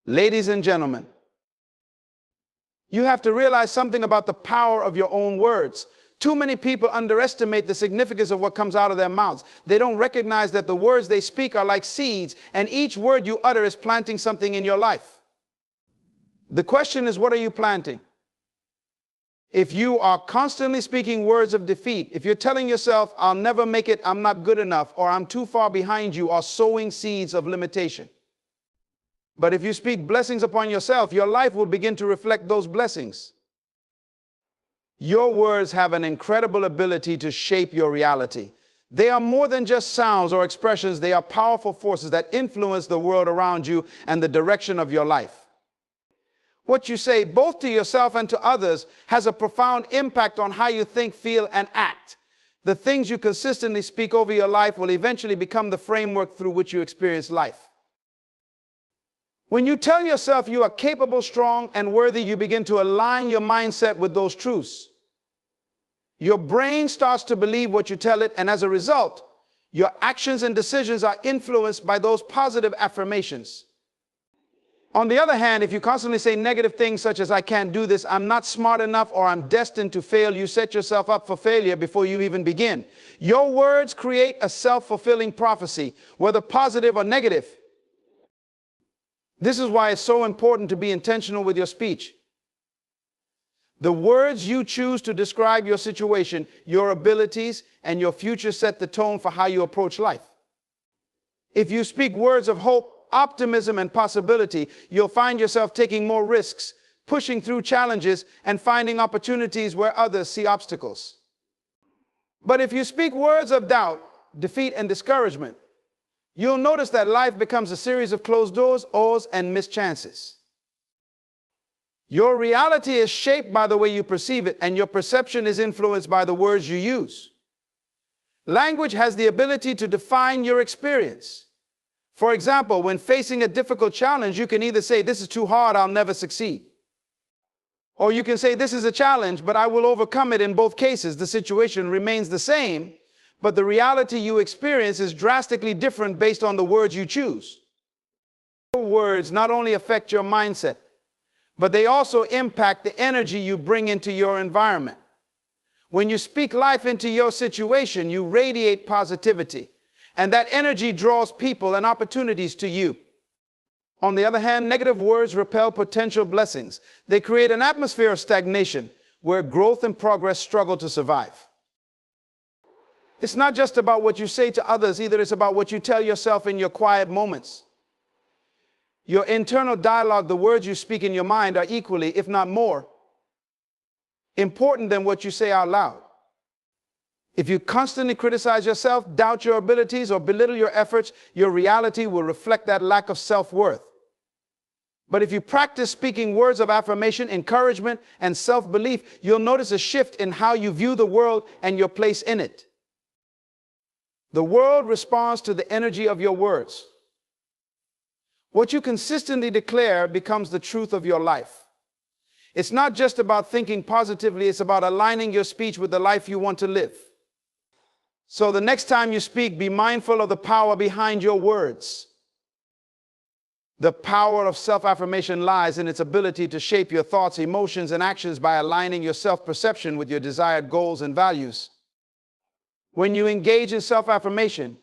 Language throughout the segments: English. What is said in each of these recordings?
Ladies and gentlemen, you have to realize something about the power of your own words. Too many people underestimate the significance of what comes out of their mouths. They don't recognize that the words they speak are like seeds, and each word you utter is planting something in your life. The question is, what are you planting? If you are constantly speaking words of defeat, if you're telling yourself, I'll never make it, I'm not good enough, or I'm too far behind, you are sowing seeds of limitation. But if you speak blessings upon yourself, your life will begin to reflect those blessings. Your words have an incredible ability to shape your reality. They are more than just sounds or expressions. They are powerful forces that influence the world around you and the direction of your life. What you say, both to yourself and to others, has a profound impact on how you think, feel, and act. The things you consistently speak over your life will eventually become the framework through which you experience life. When you tell yourself you are capable, strong, and worthy, you begin to align your mindset with those truths. Your brain starts to believe what you tell it, and as a result, your actions and decisions are influenced by those positive affirmations. On the other hand, if you constantly say negative things such as, I can't do this, I'm not smart enough, or I'm destined to fail, you set yourself up for failure before you even begin. Your words create a self-fulfilling prophecy, whether positive or negative. This is why it's so important to be intentional with your speech. The words you choose to describe your situation, your abilities, and your future set the tone for how you approach life. If you speak words of hope, optimism, and possibility, you'll find yourself taking more risks, pushing through challenges, and finding opportunities where others see obstacles. But if you speak words of doubt, defeat, and discouragement, you'll notice that life becomes a series of closed doors, ohs, and missed chances. Your reality is shaped by the way you perceive it, and your perception is influenced by the words you use. Language has the ability to define your experience. For example, when facing a difficult challenge, you can either say, this is too hard, I'll never succeed. Or you can say, this is a challenge, but I will overcome it. In both cases, the situation remains the same, but the reality you experience is drastically different based on the words you choose. Your words not only affect your mindset, but they also impact the energy you bring into your environment. When you speak life into your situation, you radiate positivity, and that energy draws people and opportunities to you. On the other hand, negative words repel potential blessings. They create an atmosphere of stagnation where growth and progress struggle to survive. It's not just about what you say to others either, it's about what you tell yourself in your quiet moments. Your internal dialogue, the words you speak in your mind, are equally, if not more, important than what you say out loud. If you constantly criticize yourself, doubt your abilities, or belittle your efforts, your reality will reflect that lack of self-worth. But if you practice speaking words of affirmation, encouragement, and self-belief, you'll notice a shift in how you view the world and your place in it. The world responds to the energy of your words. What you consistently declare becomes the truth of your life. It's not just about thinking positively, it's about aligning your speech with the life you want to live. So the next time you speak, be mindful of the power behind your words. The power of self-affirmation lies in its ability to shape your thoughts, emotions, and actions by aligning your self-perception with your desired goals and values. When you engage in self-affirmation,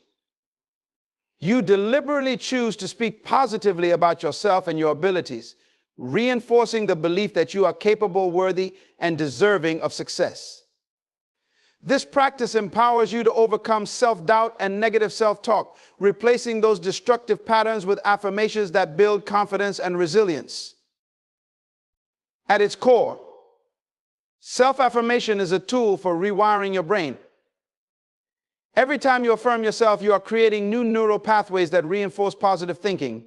you deliberately choose to speak positively about yourself and your abilities, reinforcing the belief that you are capable, worthy, and deserving of success. This practice empowers you to overcome self-doubt and negative self-talk, replacing those destructive patterns with affirmations that build confidence and resilience. At its core, self-affirmation is a tool for rewiring your brain. Every time you affirm yourself, you are creating new neural pathways that reinforce positive thinking.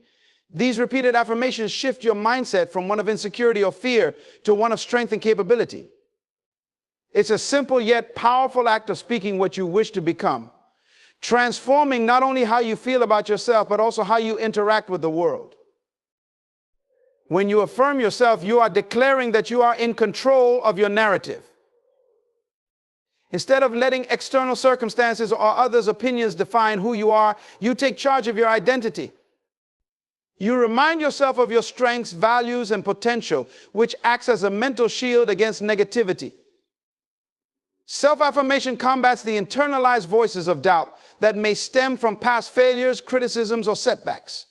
These repeated affirmations shift your mindset from one of insecurity or fear to one of strength and capability. It's a simple yet powerful act of speaking what you wish to become, transforming not only how you feel about yourself, but also how you interact with the world. When you affirm yourself, you are declaring that you are in control of your narrative. Instead of letting external circumstances or others' opinions define who you are, you take charge of your identity. You remind yourself of your strengths, values, and potential, which acts as a mental shield against negativity. Self-affirmation combats the internalized voices of doubt that may stem from past failures, criticisms, or setbacks.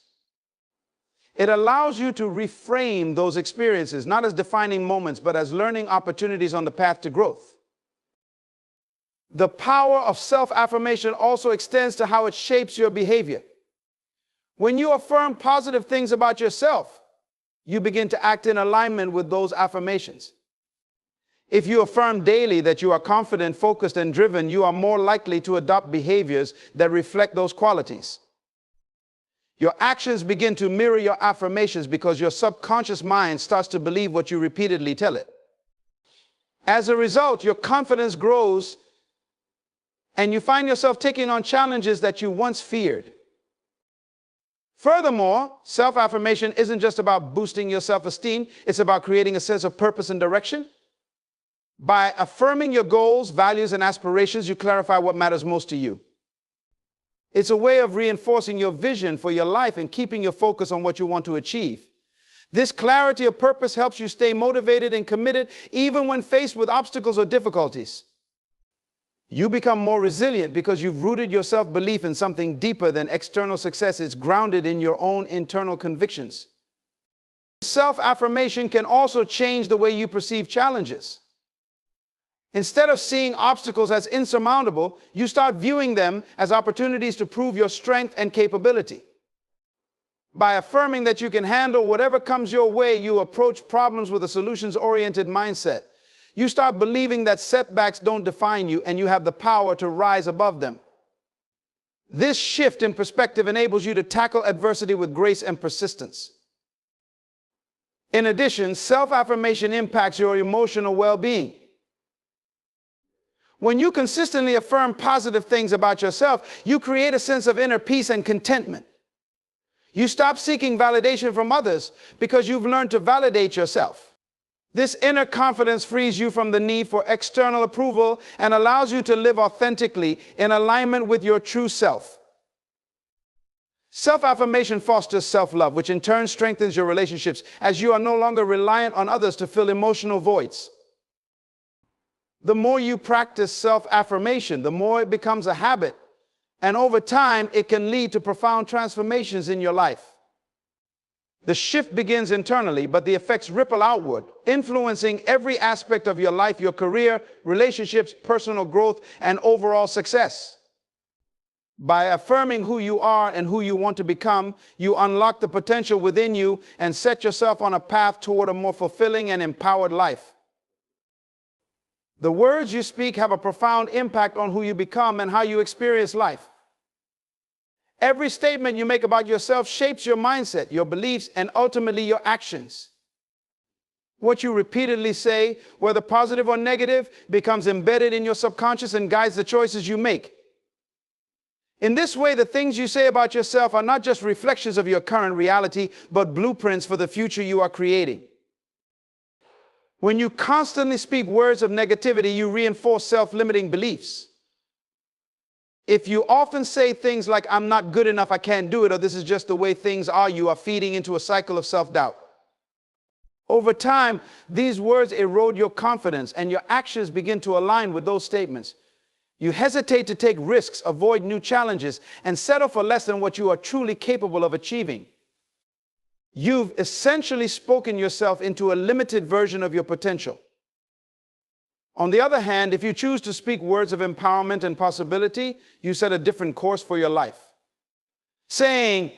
It allows you to reframe those experiences, not as defining moments, but as learning opportunities on the path to growth. The power of self-affirmation also extends to how it shapes your behavior. When you affirm positive things about yourself, you begin to act in alignment with those affirmations. If you affirm daily that you are confident, focused, and driven, you are more likely to adopt behaviors that reflect those qualities. Your actions begin to mirror your affirmations because your subconscious mind starts to believe what you repeatedly tell it. As a result, your confidence grows and you find yourself taking on challenges that you once feared. Furthermore, self-affirmation isn't just about boosting your self-esteem, it's about creating a sense of purpose and direction. By affirming your goals, values, and aspirations, you clarify what matters most to you. It's a way of reinforcing your vision for your life and keeping your focus on what you want to achieve. This clarity of purpose helps you stay motivated and committed even when faced with obstacles or difficulties. You become more resilient because you've rooted your self-belief in something deeper than external success. It's grounded in your own internal convictions. Self-affirmation can also change the way you perceive challenges. Instead of seeing obstacles as insurmountable, you start viewing them as opportunities to prove your strength and capability. By affirming that you can handle whatever comes your way, you approach problems with a solutions-oriented mindset. You start believing that setbacks don't define you and you have the power to rise above them. This shift in perspective enables you to tackle adversity with grace and persistence. In addition, self-affirmation impacts your emotional well-being. When you consistently affirm positive things about yourself, you create a sense of inner peace and contentment. You stop seeking validation from others because you've learned to validate yourself. This inner confidence frees you from the need for external approval and allows you to live authentically in alignment with your true self. Self-affirmation fosters self-love, which in turn strengthens your relationships as you are no longer reliant on others to fill emotional voids. The more you practice self-affirmation, the more it becomes a habit. And over time, it can lead to profound transformations in your life. The shift begins internally, but the effects ripple outward, influencing every aspect of your life, your career, relationships, personal growth, and overall success. By affirming who you are and who you want to become, you unlock the potential within you and set yourself on a path toward a more fulfilling and empowered life. The words you speak have a profound impact on who you become and how you experience life. Every statement you make about yourself shapes your mindset, your beliefs, and ultimately your actions. What you repeatedly say, whether positive or negative, becomes embedded in your subconscious and guides the choices you make. In this way, the things you say about yourself are not just reflections of your current reality, but blueprints for the future you are creating. When you constantly speak words of negativity, you reinforce self-limiting beliefs. If you often say things like, "I'm not good enough, I can't do it," or "this is just the way things are," you are feeding into a cycle of self-doubt. Over time, these words erode your confidence and your actions begin to align with those statements. You hesitate to take risks, avoid new challenges, and settle for less than what you are truly capable of achieving. You've essentially spoken yourself into a limited version of your potential. On the other hand, if you choose to speak words of empowerment and possibility, you set a different course for your life. Saying,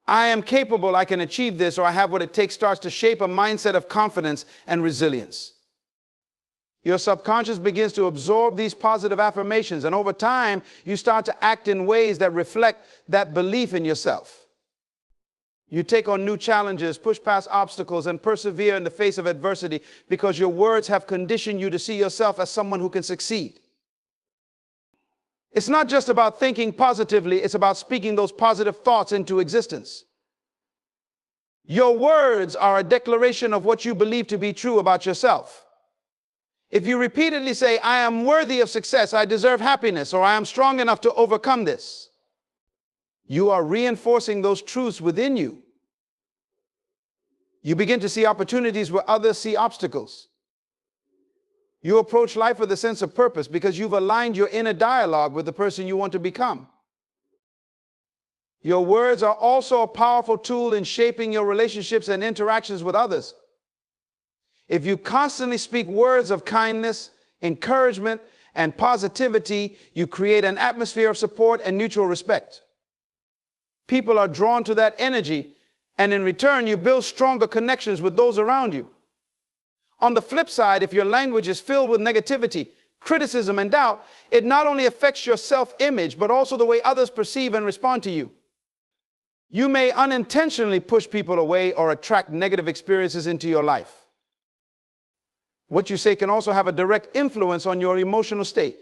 "I am capable, I can achieve this," or "I have what it takes," starts to shape a mindset of confidence and resilience. Your subconscious begins to absorb these positive affirmations, and over time, you start to act in ways that reflect that belief in yourself. You take on new challenges, push past obstacles, and persevere in the face of adversity because your words have conditioned you to see yourself as someone who can succeed. It's not just about thinking positively, it's about speaking those positive thoughts into existence. Your words are a declaration of what you believe to be true about yourself. If you repeatedly say, "I am worthy of success, I deserve happiness," or "I am strong enough to overcome this," you are reinforcing those truths within you. You begin to see opportunities where others see obstacles. You approach life with a sense of purpose because you've aligned your inner dialogue with the person you want to become. Your words are also a powerful tool in shaping your relationships and interactions with others. If you constantly speak words of kindness, encouragement, and positivity, you create an atmosphere of support and mutual respect. People are drawn to that energy, and in return, you build stronger connections with those around you. On the flip side, if your language is filled with negativity, criticism, and doubt, it not only affects your self-image, but also the way others perceive and respond to you. You may unintentionally push people away or attract negative experiences into your life. What you say can also have a direct influence on your emotional state.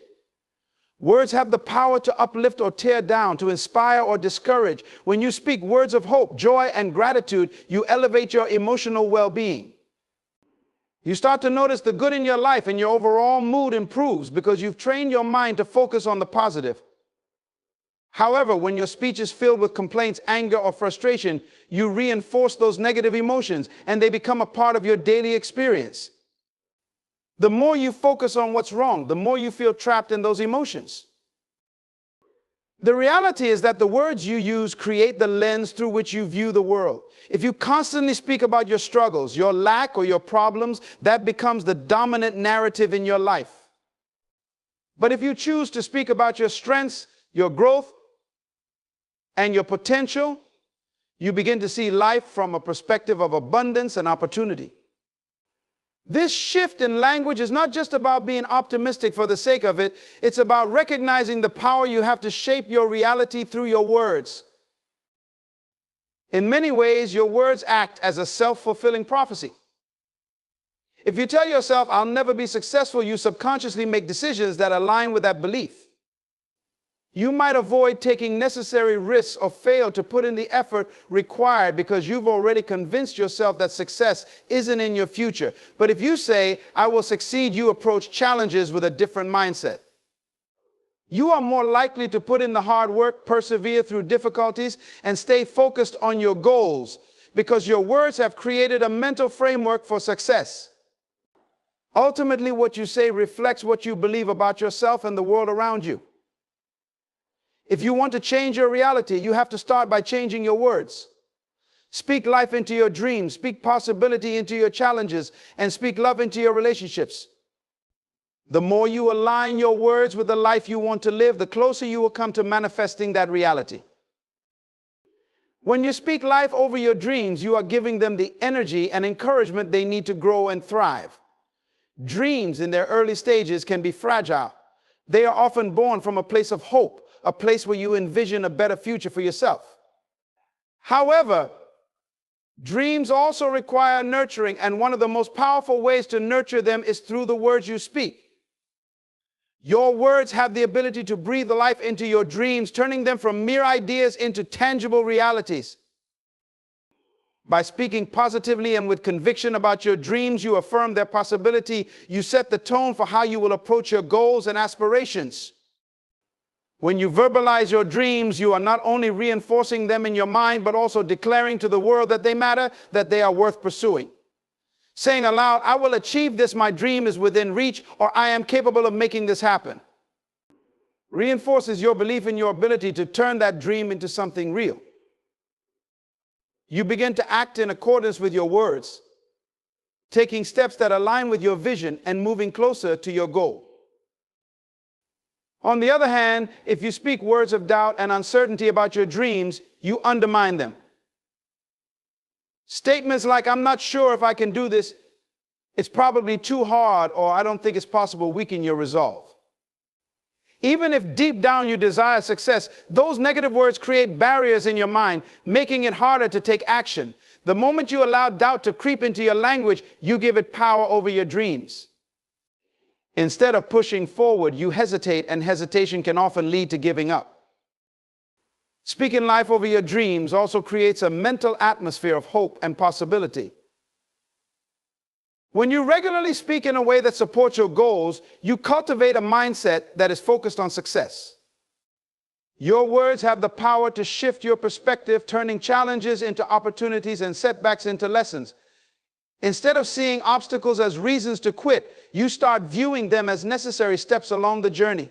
Words have the power to uplift or tear down, to inspire or discourage. When you speak words of hope, joy, and gratitude, you elevate your emotional well-being. You start to notice the good in your life, and your overall mood improves because you've trained your mind to focus on the positive. However, when your speech is filled with complaints, anger, or frustration, you reinforce those negative emotions, and they become a part of your daily experience. The more you focus on what's wrong, the more you feel trapped in those emotions. The reality is that the words you use create the lens through which you view the world. If you constantly speak about your struggles, your lack, or your problems, that becomes the dominant narrative in your life. But if you choose to speak about your strengths, your growth, and your potential, you begin to see life from a perspective of abundance and opportunity. This shift in language is not just about being optimistic for the sake of it. It's about recognizing the power you have to shape your reality through your words. In many ways, your words act as a self-fulfilling prophecy. If you tell yourself, "I'll never be successful," you subconsciously make decisions that align with that belief. You might avoid taking necessary risks or fail to put in the effort required because you've already convinced yourself that success isn't in your future. But if you say, "I will succeed," you approach challenges with a different mindset. You are more likely to put in the hard work, persevere through difficulties, and stay focused on your goals because your words have created a mental framework for success. Ultimately, what you say reflects what you believe about yourself and the world around you. If you want to change your reality, you have to start by changing your words. Speak life into your dreams, speak possibility into your challenges, and speak love into your relationships. The more you align your words with the life you want to live, the closer you will come to manifesting that reality. When you speak life over your dreams, you are giving them the energy and encouragement they need to grow and thrive. Dreams in their early stages can be fragile. They are often born from a place of hope, a place where you envision a better future for yourself. However, dreams also require nurturing, and one of the most powerful ways to nurture them is through the words you speak. Your words have the ability to breathe life into your dreams, turning them from mere ideas into tangible realities. By speaking positively and with conviction about your dreams, you affirm their possibility. You set the tone for how you will approach your goals and aspirations. When you verbalize your dreams, you are not only reinforcing them in your mind, but also declaring to the world that they matter, that they are worth pursuing. Saying aloud, "I will achieve this, my dream is within reach," or "I am capable of making this happen," reinforces your belief in your ability to turn that dream into something real. You begin to act in accordance with your words, taking steps that align with your vision and moving closer to your goal. On the other hand, if you speak words of doubt and uncertainty about your dreams, you undermine them. Statements like, "I'm not sure if I can do this," "It's probably too hard," or "I don't think it's possible," weaken your resolve. Even if deep down you desire success, those negative words create barriers in your mind, making it harder to take action. The moment you allow doubt to creep into your language, you give it power over your dreams. Instead of pushing forward, you hesitate, and hesitation can often lead to giving up. Speaking life over your dreams also creates a mental atmosphere of hope and possibility. When you regularly speak in a way that supports your goals, you cultivate a mindset that is focused on success. Your words have the power to shift your perspective, turning challenges into opportunities and setbacks into lessons. Instead of seeing obstacles as reasons to quit, you start viewing them as necessary steps along the journey.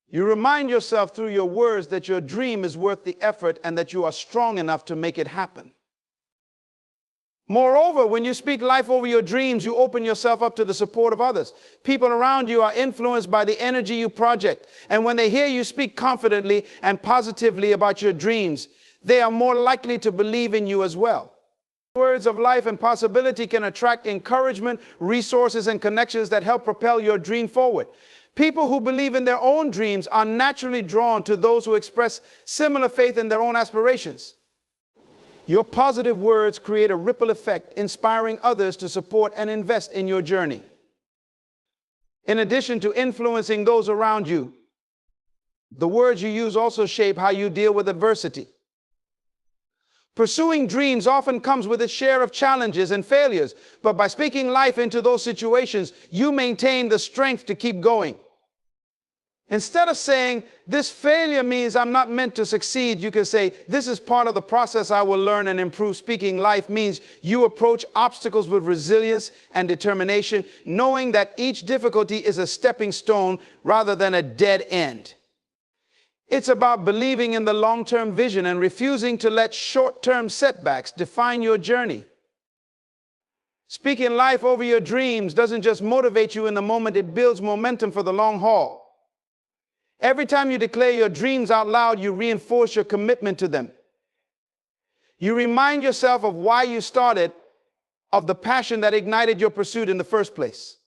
You remind yourself through your words that your dream is worth the effort and that you are strong enough to make it happen. Moreover, when you speak life over your dreams, you open yourself up to the support of others. People around you are influenced by the energy you project. And when they hear you speak confidently and positively about your dreams, they are more likely to believe in you as well. Words of life and possibility can attract encouragement, resources, and connections that help propel your dream forward. People who believe in their own dreams are naturally drawn to those who express similar faith in their own aspirations. Your positive words create a ripple effect, inspiring others to support and invest in your journey. In addition to influencing those around you, the words you use also shape how you deal with adversity. Pursuing dreams often comes with its share of challenges and failures, but by speaking life into those situations, you maintain the strength to keep going. Instead of saying, this failure means I'm not meant to succeed, you can say, this is part of the process I will learn and improve. Speaking life means you approach obstacles with resilience and determination, knowing that each difficulty is a stepping stone rather than a dead end. It's about believing in the long-term vision and refusing to let short-term setbacks define your journey. Speaking life over your dreams doesn't just motivate you in the moment, it builds momentum for the long haul. Every time you declare your dreams out loud, you reinforce your commitment to them. You remind yourself of why you started, of the passion that ignited your pursuit in the first place.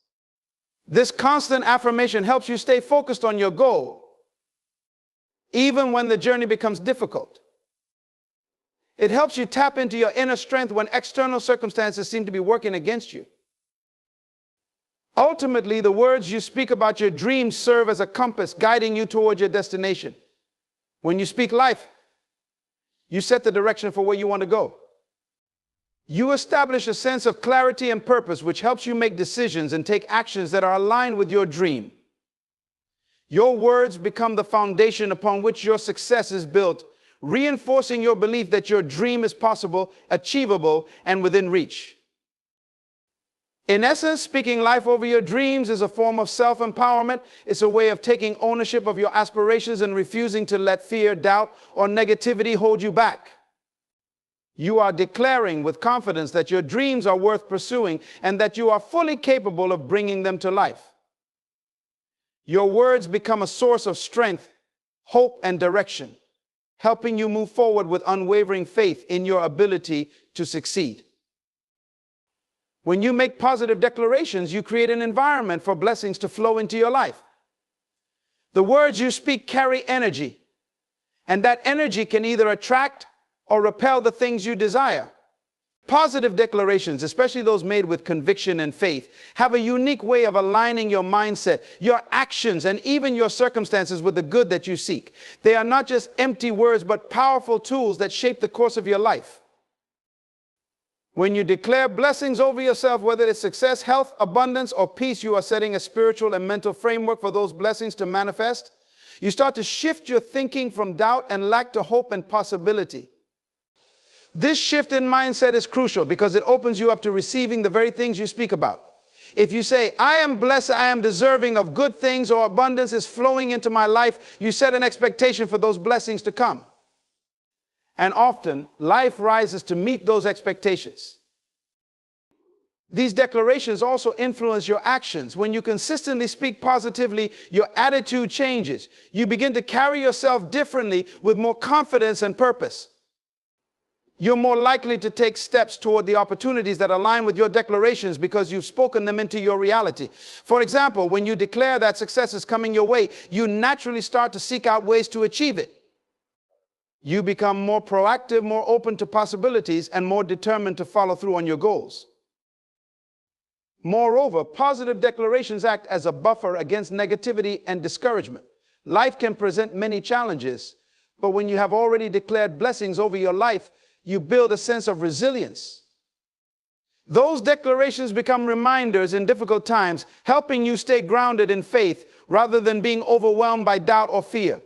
This constant affirmation helps you stay focused on your goal, even when the journey becomes difficult. It helps you tap into your inner strength when external circumstances seem to be working against you. Ultimately, the words you speak about your dreams serve as a compass guiding you toward your destination. When you speak life, you set the direction for where you want to go. You establish a sense of clarity and purpose, which helps you make decisions and take actions that are aligned with your dream. Your words become the foundation upon which your success is built, reinforcing your belief that your dream is possible, achievable, and within reach. In essence, speaking life over your dreams is a form of self-empowerment. It's a way of taking ownership of your aspirations and refusing to let fear, doubt, or negativity hold you back. You are declaring with confidence that your dreams are worth pursuing and that you are fully capable of bringing them to life. Your words become a source of strength, hope, and direction, helping you move forward with unwavering faith in your ability to succeed. When you make positive declarations, you create an environment for blessings to flow into your life. The words you speak carry energy, and that energy can either attract or repel the things you desire. Positive declarations, especially those made with conviction and faith, have a unique way of aligning your mindset, your actions, and even your circumstances with the good that you seek. They are not just empty words, but powerful tools that shape the course of your life. When you declare blessings over yourself, whether it's success, health, abundance, or peace, you are setting a spiritual and mental framework for those blessings to manifest. You start to shift your thinking from doubt and lack to hope and possibility. This shift in mindset is crucial because it opens you up to receiving the very things you speak about. If you say, I am blessed, I am deserving of good things, or abundance is flowing into my life, you set an expectation for those blessings to come. And often, life rises to meet those expectations. These declarations also influence your actions. When you consistently speak positively, your attitude changes. You begin to carry yourself differently with more confidence and purpose. You're more likely to take steps toward the opportunities that align with your declarations because you've spoken them into your reality. For example, when you declare that success is coming your way, you naturally start to seek out ways to achieve it. You become more proactive, more open to possibilities, and more determined to follow through on your goals. Moreover, positive declarations act as a buffer against negativity and discouragement. Life can present many challenges, but when you have already declared blessings over your life, you build a sense of resilience. Those declarations become reminders in difficult times, helping you stay grounded in faith rather than being overwhelmed by doubt or fear.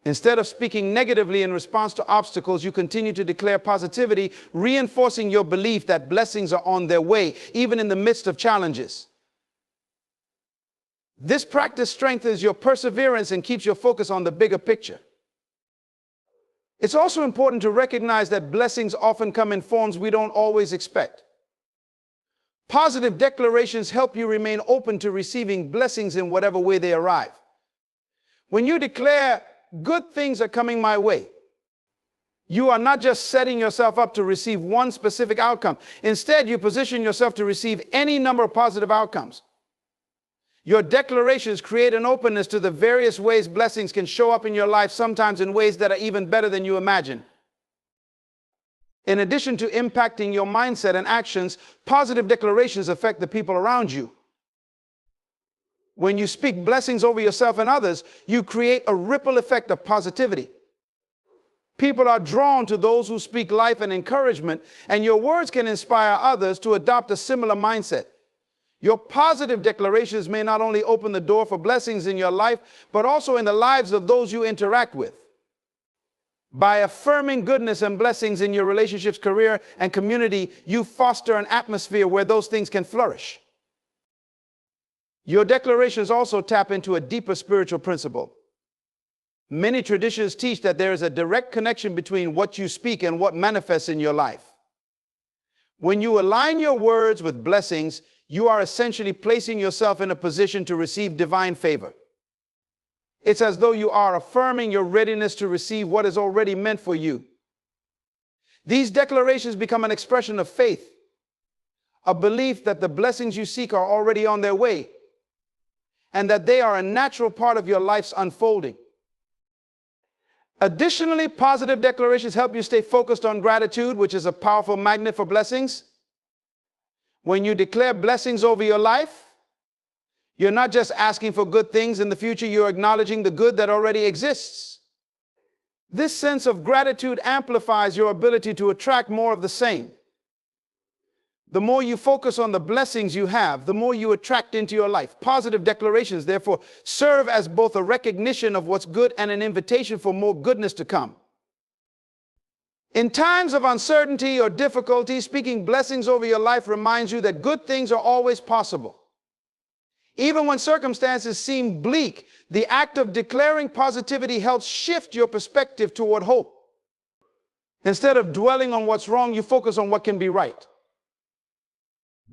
Instead of speaking negatively in response to obstacles, you continue to declare positivity, reinforcing your belief that blessings are on their way, even in the midst of challenges. This practice strengthens your perseverance and keeps your focus on the bigger picture. It's also important to recognize that blessings often come in forms we don't always expect. Positive declarations help you remain open to receiving blessings in whatever way they arrive. When you declare, "Good things are coming my way," you are not just setting yourself up to receive one specific outcome. Instead, you position yourself to receive any number of positive outcomes. Your declarations create an openness to the various ways blessings can show up in your life, sometimes in ways that are even better than you imagine. In addition to impacting your mindset and actions, positive declarations affect the people around you. When you speak blessings over yourself and others, you create a ripple effect of positivity. People are drawn to those who speak life and encouragement, and your words can inspire others to adopt a similar mindset. Your positive declarations may not only open the door for blessings in your life, but also in the lives of those you interact with. By affirming goodness and blessings in your relationships, career, and community, you foster an atmosphere where those things can flourish. Your declarations also tap into a deeper spiritual principle. Many traditions teach that there is a direct connection between what you speak and what manifests in your life. When you align your words with blessings, you are essentially placing yourself in a position to receive divine favor. It's as though you are affirming your readiness to receive what is already meant for you. These declarations become an expression of faith, a belief that the blessings you seek are already on their way, and that they are a natural part of your life's unfolding. Additionally, positive declarations help you stay focused on gratitude, which is a powerful magnet for blessings. When you declare blessings over your life, you're not just asking for good things in the future, you're acknowledging the good that already exists. This sense of gratitude amplifies your ability to attract more of the same. The more you focus on the blessings you have, the more you attract into your life. Positive declarations, therefore, serve as both a recognition of what's good and an invitation for more goodness to come. In times of uncertainty or difficulty, speaking blessings over your life reminds you that good things are always possible. Even when circumstances seem bleak, the act of declaring positivity helps shift your perspective toward hope. Instead of dwelling on what's wrong, you focus on what can be right.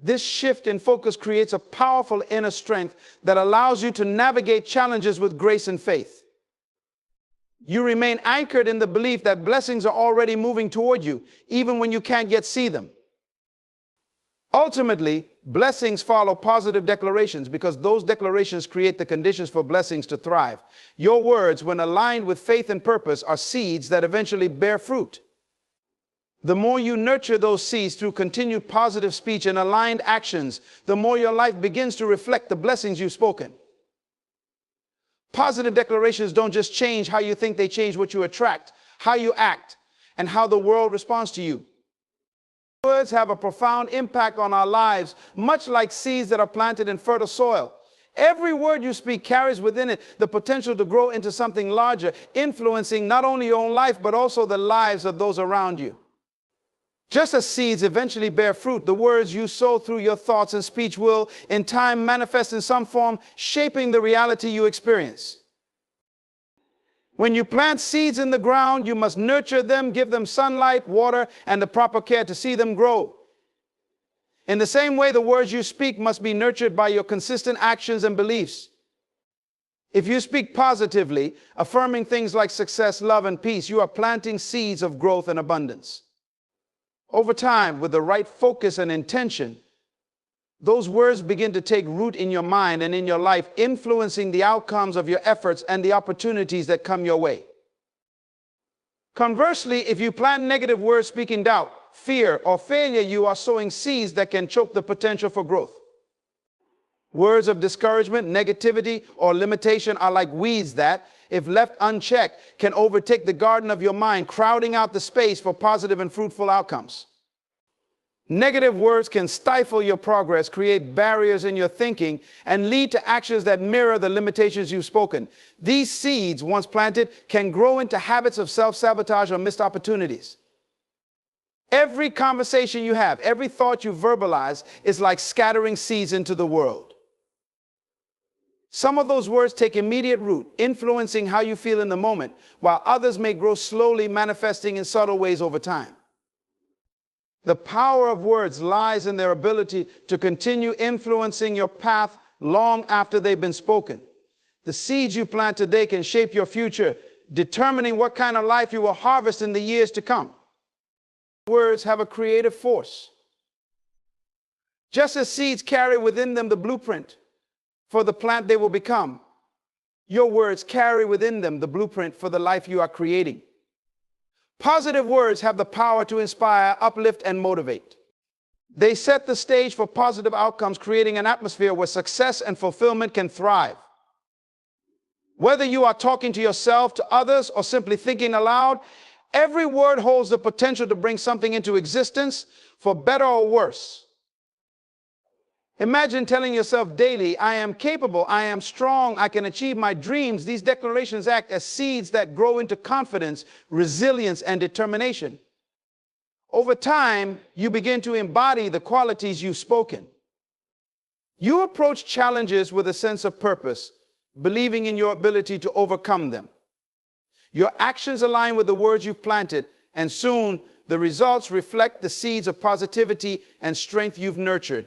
This shift in focus creates a powerful inner strength that allows you to navigate challenges with grace and faith. You remain anchored in the belief that blessings are already moving toward you, even when you can't yet see them. Ultimately, blessings follow positive declarations because those declarations create the conditions for blessings to thrive. Your words, when aligned with faith and purpose, are seeds that eventually bear fruit. The more you nurture those seeds through continued positive speech and aligned actions, the more your life begins to reflect the blessings you've spoken. Positive declarations don't just change how you think, they change what you attract, how you act, and how the world responds to you. Words have a profound impact on our lives, much like seeds that are planted in fertile soil. Every word you speak carries within it the potential to grow into something larger, influencing not only your own life, but also the lives of those around you. Just as seeds eventually bear fruit, the words you sow through your thoughts and speech will, in time, manifest in some form, shaping the reality you experience. When you plant seeds in the ground, you must nurture them, give them sunlight, water, and the proper care to see them grow. In the same way, the words you speak must be nurtured by your consistent actions and beliefs. If you speak positively, affirming things like success, love, and peace, you are planting seeds of growth and abundance. Over time, with the right focus and intention, those words begin to take root in your mind and in your life, influencing the outcomes of your efforts and the opportunities that come your way. Conversely, if you plant negative words speaking doubt, fear, or failure, you are sowing seeds that can choke the potential for growth. Words of discouragement, negativity, or limitation are like weeds that, if left unchecked, can overtake the garden of your mind, crowding out the space for positive and fruitful outcomes. Negative words can stifle your progress, create barriers in your thinking, and lead to actions that mirror the limitations you've spoken. These seeds, once planted, can grow into habits of self-sabotage or missed opportunities. Every conversation you have, every thought you verbalize is like scattering seeds into the world. Some of those words take immediate root, influencing how you feel in the moment, while others may grow slowly, manifesting in subtle ways over time. The power of words lies in their ability to continue influencing your path long after they've been spoken. The seeds you plant today can shape your future, determining what kind of life you will harvest in the years to come. Words have a creative force. Just as seeds carry within them the blueprint for the plant they will become, your words carry within them the blueprint for the life you are creating. Positive words have the power to inspire, uplift, and motivate. They set the stage for positive outcomes, creating an atmosphere where success and fulfillment can thrive. Whether you are talking to yourself, to others, or simply thinking aloud, every word holds the potential to bring something into existence, for better or worse. Imagine telling yourself daily, I am capable, I am strong, I can achieve my dreams. These declarations act as seeds that grow into confidence, resilience, and determination. Over time, you begin to embody the qualities you've spoken. You approach challenges with a sense of purpose, believing in your ability to overcome them. Your actions align with the words you've planted, and soon the results reflect the seeds of positivity and strength you've nurtured.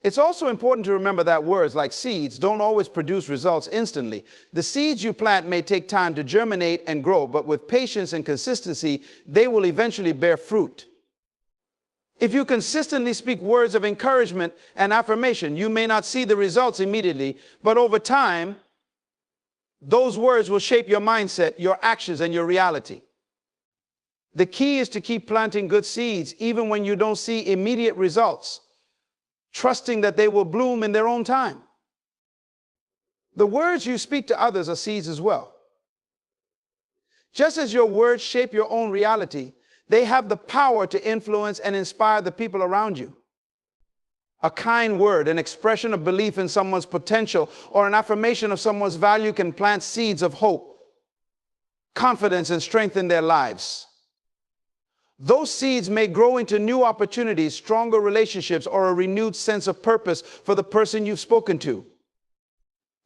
It's also important to remember that words, like seeds, don't always produce results instantly. The seeds you plant may take time to germinate and grow, but with patience and consistency, they will eventually bear fruit. If you consistently speak words of encouragement and affirmation, you may not see the results immediately, but over time, those words will shape your mindset, your actions, and your reality. The key is to keep planting good seeds even when you don't see immediate results, trusting that they will bloom in their own time. The words you speak to others are seeds as well. Just as your words shape your own reality, they have the power to influence and inspire the people around you. A kind word, an expression of belief in someone's potential, or an affirmation of someone's value can plant seeds of hope, confidence, and strength in their lives. Those seeds may grow into new opportunities, stronger relationships, or a renewed sense of purpose for the person you've spoken to.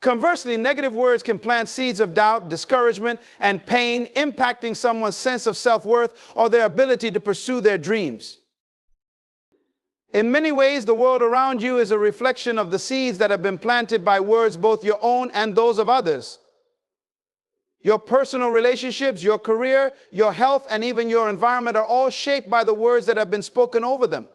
Conversely, negative words can plant seeds of doubt, discouragement, and pain, impacting someone's sense of self-worth or their ability to pursue their dreams. In many ways, the world around you is a reflection of the seeds that have been planted by words, both your own and those of others. Your personal relationships, your career, your health, and even your environment are all shaped by the words that have been spoken over them.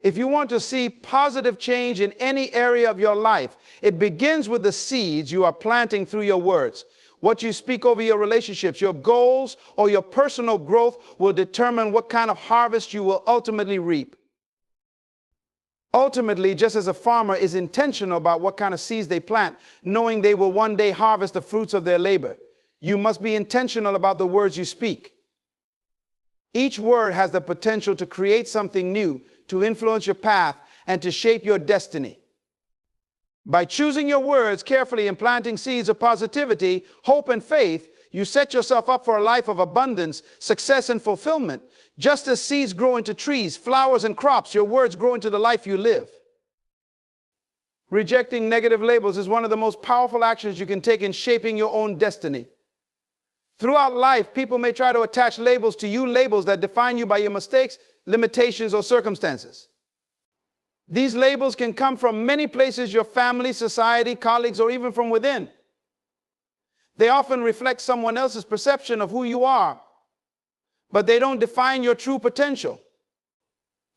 If you want to see positive change in any area of your life, it begins with the seeds you are planting through your words. What you speak over your relationships, your goals, or your personal growth will determine what kind of harvest you will ultimately reap. Ultimately, just as a farmer is intentional about what kind of seeds they plant, knowing they will one day harvest the fruits of their labor, you must be intentional about the words you speak. Each word has the potential to create something new, to influence your path, and to shape your destiny. By choosing your words carefully and planting seeds of positivity, hope, and faith, you set yourself up for a life of abundance, success, and fulfillment. Just as seeds grow into trees, flowers, and crops, your words grow into the life you live. Rejecting negative labels is one of the most powerful actions you can take in shaping your own destiny. Throughout life, people may try to attach labels to you, labels that define you by your mistakes, limitations, or circumstances. These labels can come from many places: your family, society, colleagues, or even from within. They often reflect someone else's perception of who you are, but they don't define your true potential.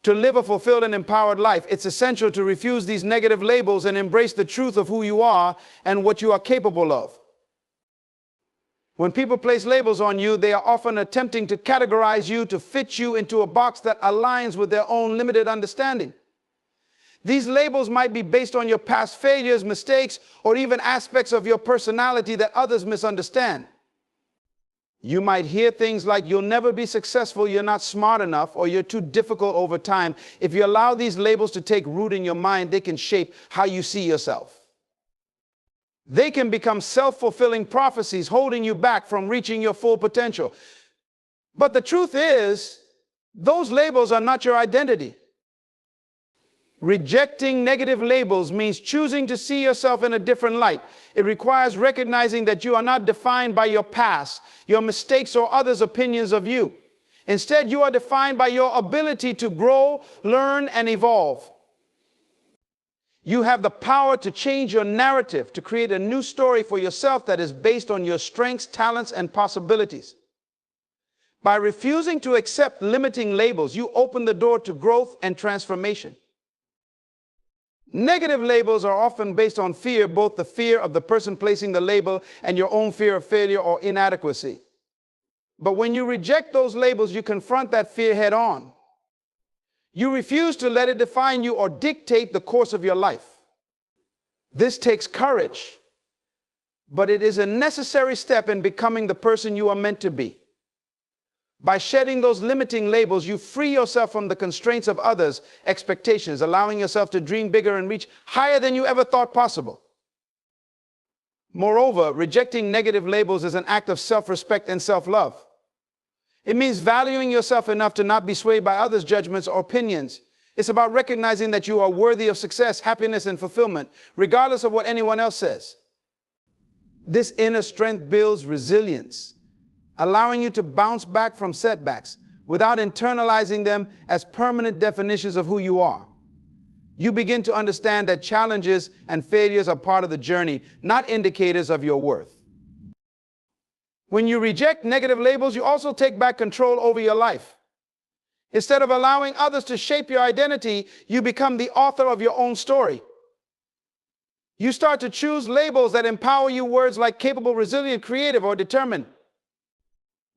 To live a fulfilled and empowered life, it's essential to refuse these negative labels and embrace the truth of who you are and what you are capable of. When people place labels on you, they are often attempting to categorize you, to fit you into a box that aligns with their own limited understanding. These labels might be based on your past failures, mistakes, or even aspects of your personality that others misunderstand. You might hear things like, you'll never be successful, you're not smart enough, or you're too difficult over time. If you allow these labels to take root in your mind, they can shape how you see yourself. They can become self-fulfilling prophecies, holding you back from reaching your full potential. But the truth is, those labels are not your identity. Rejecting negative labels means choosing to see yourself in a different light. It requires recognizing that you are not defined by your past, your mistakes, or others' opinions of you. Instead, you are defined by your ability to grow, learn, and evolve. You have the power to change your narrative, to create a new story for yourself that is based on your strengths, talents, and possibilities. By refusing to accept limiting labels, you open the door to growth and transformation. Negative labels are often based on fear, both the fear of the person placing the label and your own fear of failure or inadequacy. But when you reject those labels, you confront that fear head on. You refuse to let it define you or dictate the course of your life. This takes courage, but it is a necessary step in becoming the person you are meant to be. By shedding those limiting labels, you free yourself from the constraints of others' expectations, allowing yourself to dream bigger and reach higher than you ever thought possible. Moreover, rejecting negative labels is an act of self-respect and self-love. It means valuing yourself enough to not be swayed by others' judgments or opinions. It's about recognizing that you are worthy of success, happiness, and fulfillment, regardless of what anyone else says. This inner strength builds resilience, allowing you to bounce back from setbacks without internalizing them as permanent definitions of who you are. You begin to understand that challenges and failures are part of the journey, not indicators of your worth. When you reject negative labels, you also take back control over your life. Instead of allowing others to shape your identity, you become the author of your own story. You start to choose labels that empower you, words like capable, resilient, creative, or determined.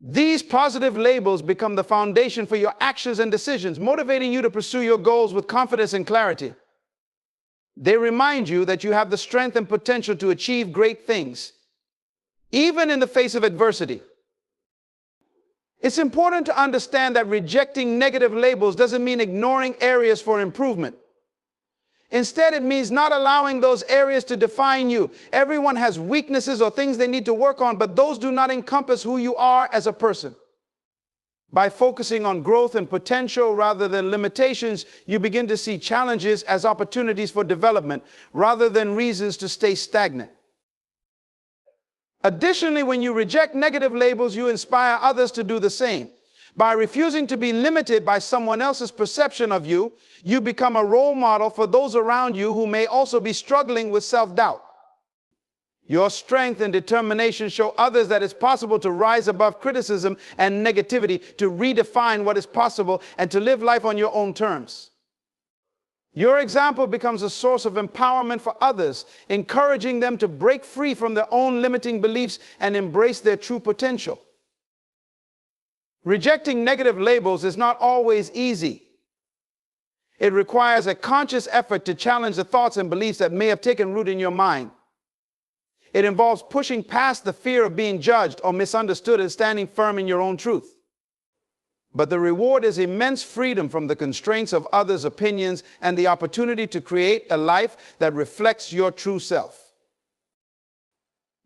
These positive labels become the foundation for your actions and decisions, motivating you to pursue your goals with confidence and clarity. They remind you that you have the strength and potential to achieve great things, even in the face of adversity. It's important to understand that rejecting negative labels doesn't mean ignoring areas for improvement. Instead, it means not allowing those areas to define you. Everyone has weaknesses or things they need to work on, but those do not encompass who you are as a person. By focusing on growth and potential rather than limitations, you begin to see challenges as opportunities for development rather than reasons to stay stagnant. Additionally, when you reject negative labels, you inspire others to do the same. By refusing to be limited by someone else's perception of you, you become a role model for those around you who may also be struggling with self-doubt. Your strength and determination show others that it's possible to rise above criticism and negativity, to redefine what is possible, and to live life on your own terms. Your example becomes a source of empowerment for others, encouraging them to break free from their own limiting beliefs and embrace their true potential. Rejecting negative labels is not always easy. It requires a conscious effort to challenge the thoughts and beliefs that may have taken root in your mind. It involves pushing past the fear of being judged or misunderstood and standing firm in your own truth. But the reward is immense freedom from the constraints of others' opinions and the opportunity to create a life that reflects your true self.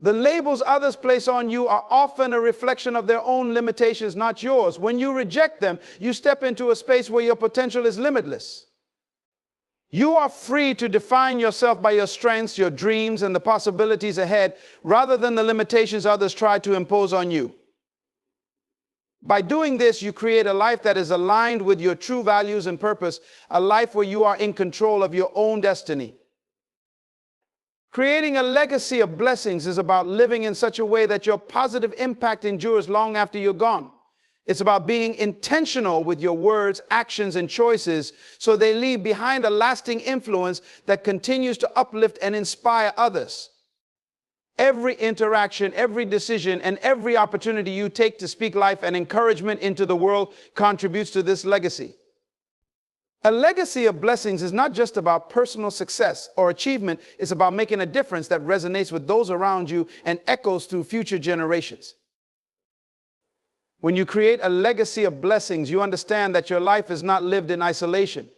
The labels others place on you are often a reflection of their own limitations, not yours. When you reject them, you step into a space where your potential is limitless. You are free to define yourself by your strengths, your dreams, and the possibilities ahead, rather than the limitations others try to impose on you. By doing this, you create a life that is aligned with your true values and purpose, a life where you are in control of your own destiny. Creating a legacy of blessings is about living in such a way that your positive impact endures long after you're gone. It's about being intentional with your words, actions, and choices so they leave behind a lasting influence that continues to uplift and inspire others. Every interaction, every decision, and every opportunity you take to speak life and encouragement into the world contributes to this legacy. A legacy of blessings is not just about personal success or achievement. It's about making a difference that resonates with those around you and echoes through future generations. When you create a legacy of blessings, you understand that your life is not lived in isolation.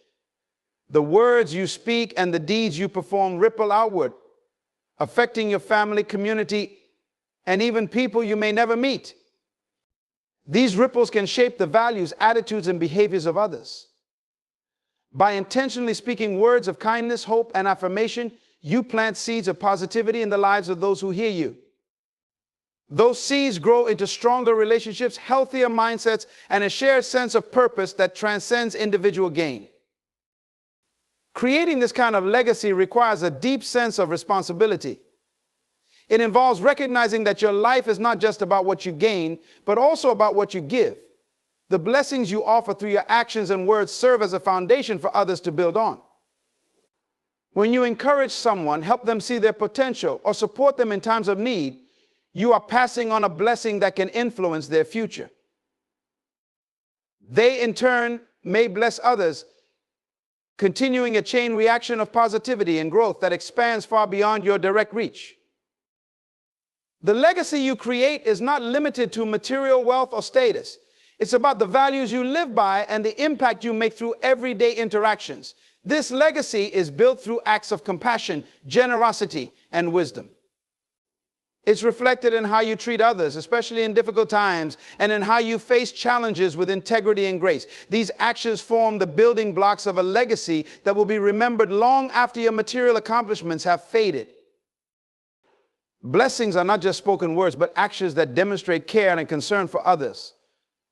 The words you speak and the deeds you perform ripple outward, affecting your family, community, and even people you may never meet. These ripples can shape the values, attitudes, and behaviors of others. By intentionally speaking words of kindness, hope, and affirmation, you plant seeds of positivity in the lives of those who hear you. Those seeds grow into stronger relationships, healthier mindsets, and a shared sense of purpose that transcends individual gain. Creating this kind of legacy requires a deep sense of responsibility. It involves recognizing that your life is not just about what you gain, but also about what you give. The blessings you offer through your actions and words serve as a foundation for others to build on. When you encourage someone, help them see their potential, or support them in times of need, you are passing on a blessing that can influence their future. They, in turn, may bless others, continuing a chain reaction of positivity and growth that expands far beyond your direct reach. The legacy you create is not limited to material wealth or status. It's about the values you live by and the impact you make through everyday interactions. This legacy is built through acts of compassion, generosity, and wisdom. It's reflected in how you treat others, especially in difficult times, and in how you face challenges with integrity and grace. These actions form the building blocks of a legacy that will be remembered long after your material accomplishments have faded. Blessings are not just spoken words, but actions that demonstrate care and concern for others.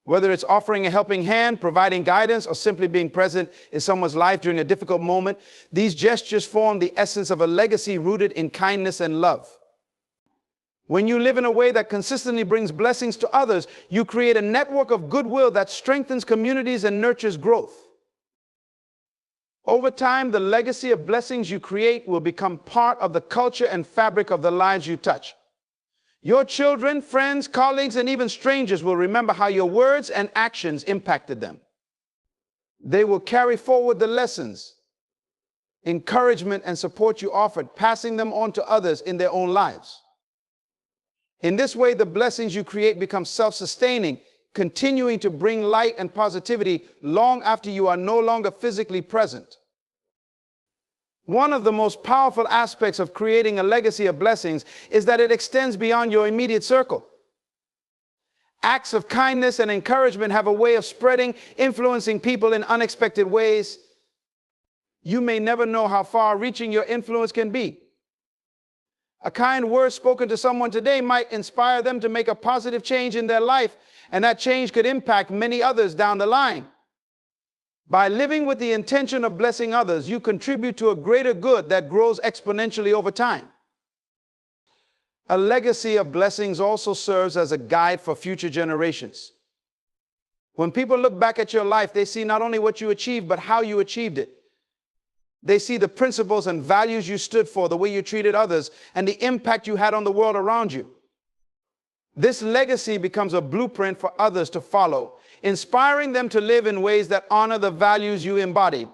Whether it's offering a helping hand, providing guidance, or simply being present in someone's life during a difficult moment, these gestures form the essence of a legacy rooted in kindness and love. When you live in a way that consistently brings blessings to others, you create a network of goodwill that strengthens communities and nurtures growth. Over time, the legacy of blessings you create will become part of the culture and fabric of the lives you touch. Your children, friends, colleagues, and even strangers will remember how your words and actions impacted them. They will carry forward the lessons, encouragement, and support you offered, passing them on to others in their own lives. In this way, the blessings you create become self-sustaining, continuing to bring light and positivity long after you are no longer physically present. One of the most powerful aspects of creating a legacy of blessings is that it extends beyond your immediate circle. Acts of kindness and encouragement have a way of spreading, influencing people in unexpected ways. You may never know how far-reaching your influence can be. A kind word spoken to someone today might inspire them to make a positive change in their life, and that change could impact many others down the line. By living with the intention of blessing others, you contribute to a greater good that grows exponentially over time. A legacy of blessings also serves as a guide for future generations. When people look back at your life, they see not only what you achieved, but how you achieved it. They see the principles and values you stood for, the way you treated others, and the impact you had on the world around you. This legacy becomes a blueprint for others to follow, inspiring them to live in ways that honor the values you embodied.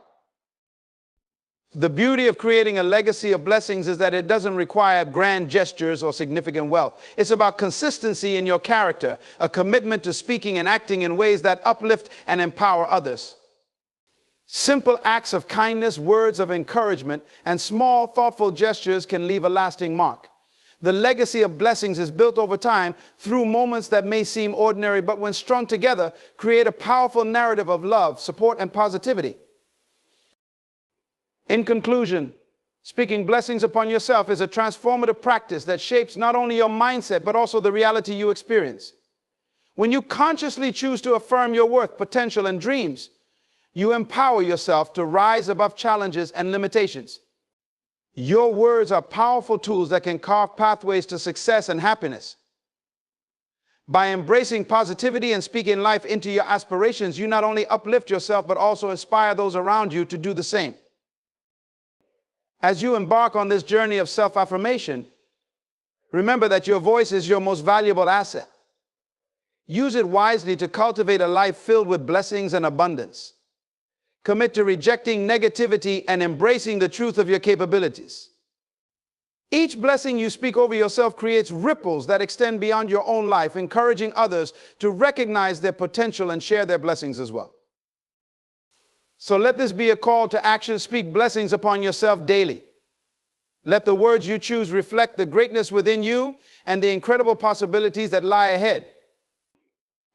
The beauty of creating a legacy of blessings is that it doesn't require grand gestures or significant wealth. It's about consistency in your character, a commitment to speaking and acting in ways that uplift and empower others. Simple acts of kindness, words of encouragement, and small, thoughtful gestures can leave a lasting mark. The legacy of blessings is built over time through moments that may seem ordinary, but when strung together, create a powerful narrative of love, support, and positivity. In conclusion, speaking blessings upon yourself is a transformative practice that shapes not only your mindset, but also the reality you experience. When you consciously choose to affirm your worth, potential, and dreams, you empower yourself to rise above challenges and limitations. Your words are powerful tools that can carve pathways to success and happiness. By embracing positivity and speaking life into your aspirations, you not only uplift yourself, but also inspire those around you to do the same. As you embark on this journey of self-affirmation, remember that your voice is your most valuable asset. Use it wisely to cultivate a life filled with blessings and abundance. Commit to rejecting negativity and embracing the truth of your capabilities. Each blessing you speak over yourself creates ripples that extend beyond your own life, encouraging others to recognize their potential and share their blessings as well. So let this be a call to action. Speak blessings upon yourself daily. Let the words you choose reflect the greatness within you and the incredible possibilities that lie ahead.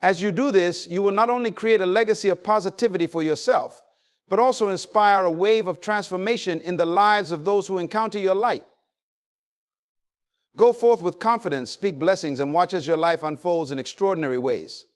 As you do this, you will not only create a legacy of positivity for yourself, but also inspire a wave of transformation in the lives of those who encounter your light. Go forth with confidence, speak blessings, and watch as your life unfolds in extraordinary ways.